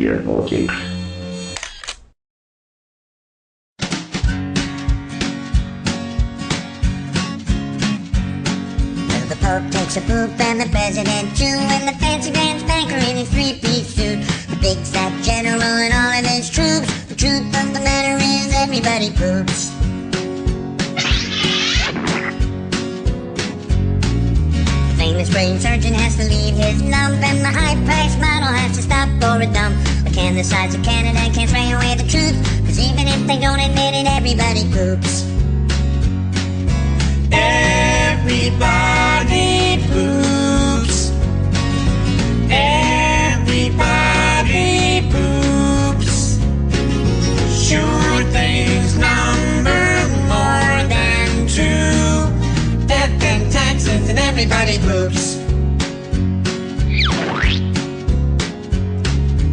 dear, okay. The Pope takes a poop and the President too, and the fancy pants banker in his three-piece suit, the big fat general and all of his troops. The truth of the matter is everybody poops. The famous brain surgeon has to leave his lump, and the high-priced model has to stop for a dump. But can the size of Canada can't spray away the truth, 'cause even if they don't admit it, everybody poops. Everybody poops. Everybody poops. Sure things number more than two. Death and taxes and everybody poops.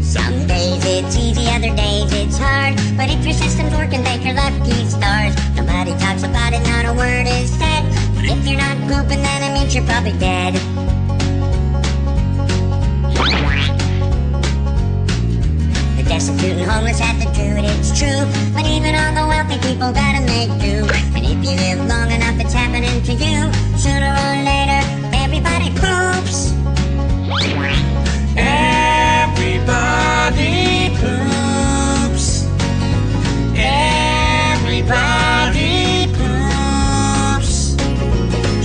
Some days it's easy, other days it's hard, but if your system's working, thank your lucky stars. Nobody talks about it, not a word is said. But if you're not pooping, then it means you're probably dead. The destitute and homeless have to do it, it's true, but even all the wealthy people gotta make do. And if you live long enough, it's happening to you. Sooner or later, everybody poops. Everybody poops. Everybody poops.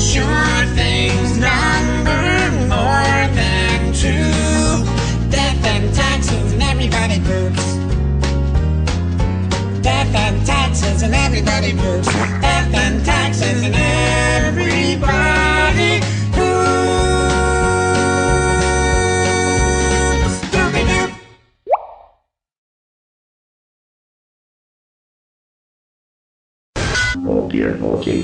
Sure things number more than two. Death and taxes and everybody poops. Death and taxes and everybody poops. Death and taxes and everybody poops. Doobie-doop. Oh dear, okay.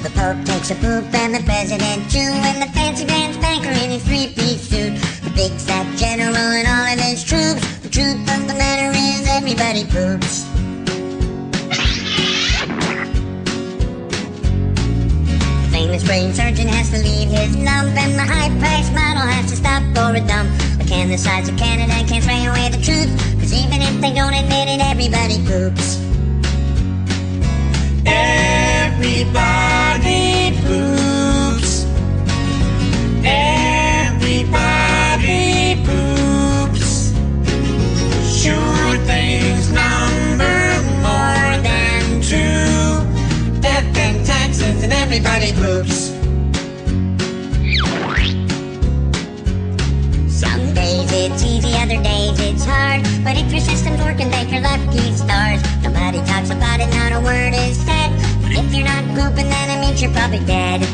The Pope takes a poop and the President too, and the fancy pants banker in his three-piece suit, the big fat general and all of his troops. The truth of the matter is everybody poops. The famous brain surgeon has to leave his lump, and the high-priced model has to stop for a dump. But can the size of Canada can't spray away the truth, 'cause even if they don't admit it, everybody poops. Everybody poops. Everybody poops. Sure things number more than two. Death and taxes and everybody poops. Some days it's easy, other days it's hard, but if your system's working, thank your lucky stars. Nobody talks about it, not a word is said. But if you're not pooping, then it means you're probably dead.